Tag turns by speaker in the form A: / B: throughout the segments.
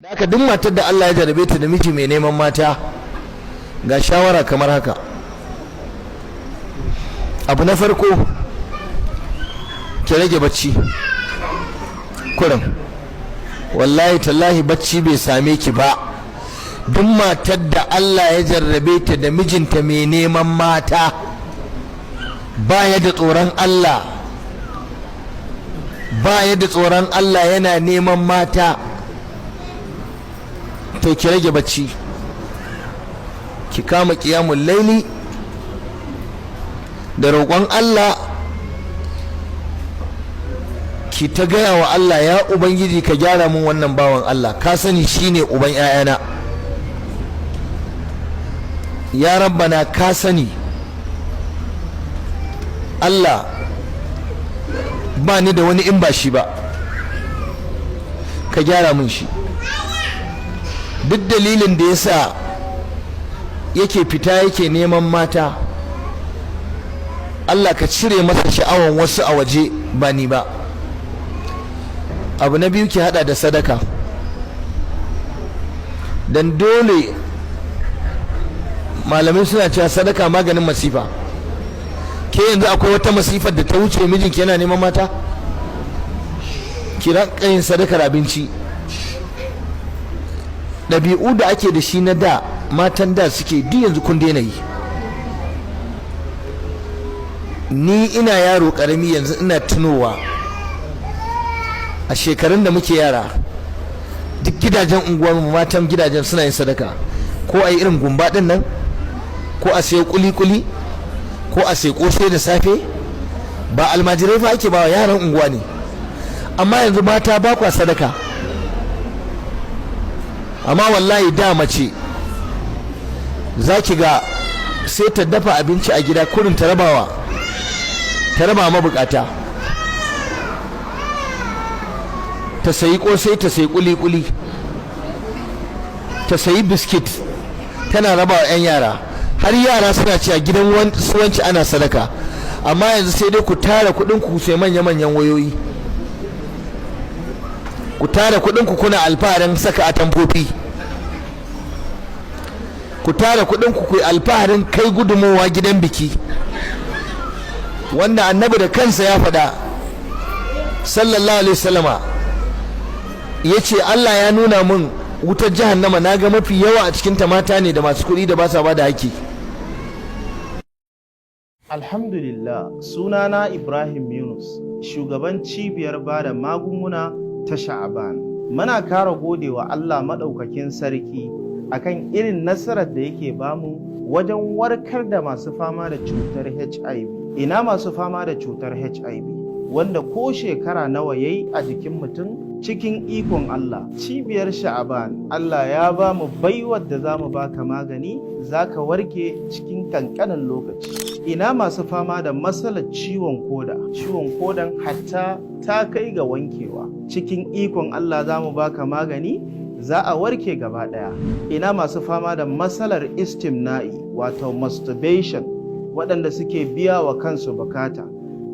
A: Da aka duk matar da Allah ya jarabe ta da miji mai neman mata, ga shawara kamar haka. Abu na farko, ki rage bacci kurin. Wallahi tallahi bacci bai same ki ba. Duk matar da Allah ya jarrabe ta da mijinta mai neman mata, baya da tsoron Allah, baya da tsoron Allah, yana neman mata, to ki rage bacci, ki kama qiyamul laili da roƙon Allah, ki ta gaya wa Allah, ya ubangiji ka gyara mun wannan bawan Allah, ka sani shine uban 'ya'yana, ya rabbana ka sani Allah, ba ni da wani in ba shi ba, ka gyara mun shi. Duk dalilin da yasa yake fita yake neman mata, Allah ka cire masa sha'awan wasu a waje ba ni ba. Abu na biyu, ki hada da sadaka, dan dole malamai suna cewa sadaka maganin masifa. Ke yanzu akwai wata masifar da ta wuce mijinki yana neman mata? Ki ranka yin sadakar abinci. Ɗabi'u da ake da shi na da, matan da suke, duk yanzu kun daina yi. Ni ina yaro ƙarami yanzu ina tunowa a shekarun da muke yara, duk gidajen unguwarmu matan gidajen suna yin sadaka, ko a yi irin gumba ɗin nan, ko a sayi kuli-kuli, ko a sayi ƙosai da safe. Ba almajirai fa ake ba wa yaran unguwa ne. Amma yanzu mata ba kwa sadaka. Amma wallahi da mace za ki ga sai ta dafa abinci a gida kurin ta raba mabukata, ta sayi kosai, ta sayi kuli-kuli, ta sayi biskit, tana raba wa 'yan yara, har yara suna ci a gidan suwanci ana sadaka. Amma yanzu sai dai ku tara kudin ku sai manya-manyan wayoyi, ku tara kudin ku kuna alfaharin saka atamfofi, ku tara kudin ku yi alfaharin kai gudunmowa gidan biki, wanda annabi da kansa ya faɗa sallallahu alaihi wasallama, ya ce Allah ya nuna min wutar jahannama, na ga mafi yawa a cikin mata ne da masu kuɗi da ba sa ba da haƙƙi.
B: Alhamdulillah, sunana Ibrahim Yunus, shugaban cibiyar bada magunguna ta Sha'aban. Muna kara godewa Allah maɗaukakin sarki akan irin nasarar da yake bamu wajen warkar da masu fama da cutar HIV. Ina masu fama da cutar HIV wanda ko shekara nawa yayi a jikin mutum, cikin ikon Allah, cibiyar Sha'aban, Allah ya ba mu baiwar da za mu baka magani, za ka warke cikin kankanin lokaci. Ina masu fama da matsalar ciwon koda, ciwon kodan hatta ta kai ga wankewa, cikin ikon Allah za mu baka magani, za a warke gaba ɗaya. Ina masu fama da matsalar istimna'i, wato masturbation, waɗanda suke biya wa kansu bukata,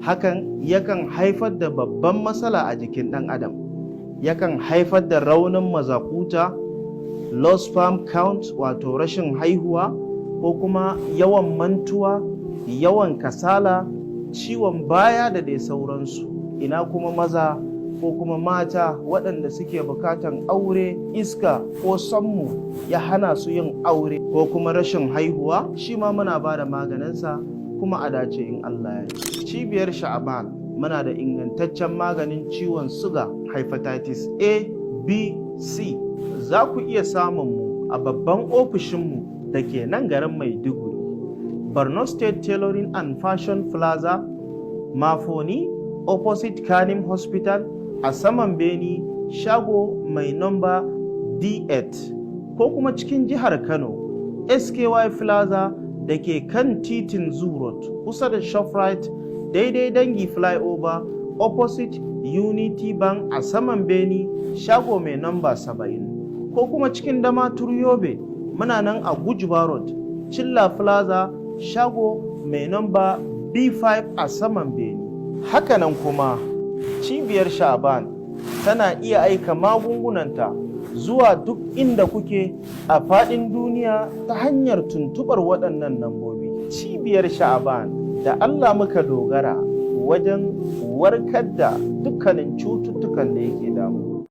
B: hakan yakan haifar da babban matsala a jikin ɗan adam, yakan haifar da raunin mazakuta, low sperm count, wato rashin haihuwa, ko kuma yawan mantuwa, yawan kasala, ciwon baya da dai sauransu. Ina kuma maza ko kuma mata waɗanda suke bukatan aure, iska ko sammu ya hana su yin aure, ko kuma rashin haihuwa, shi ma muna ba da maganinsa kuma a dace in Allah ya yi. Cibiyar Sha'aban muna da ingantaccen maganin ciwon suga, hepatitis A, B, C. Za ku iya samun mu a babban ofishinmu da ke nan garin Maiduguri, Borno State Tailoring and Fashion Plaza, Mafoni, opposite Kanem Hospital, a saman Beni, shago mai namba D8, ko kuma cikin jihar Kano, SKY Plaza da ke kan titin Zoo Road kusa da Shoprite, daidai dangi flyover, opposite Unity Bank a saman Beni, shago mai namba 70, ko kuma cikin Damaturu Yobe, muna nan a Gujuba Road, Chilla Plaza, shago mai namba B5 a saman Beni. Hakanan kuma cibiyar Sha'aban tana iya aika magungunanta zuwa duk inda kuke a faɗin duniya ta hanyar tuntuɓar waɗannan nambobi. Cibiyar Sha'aban da Allah muka dogara wajen warkar da dukkanin cututtukan da yake damu.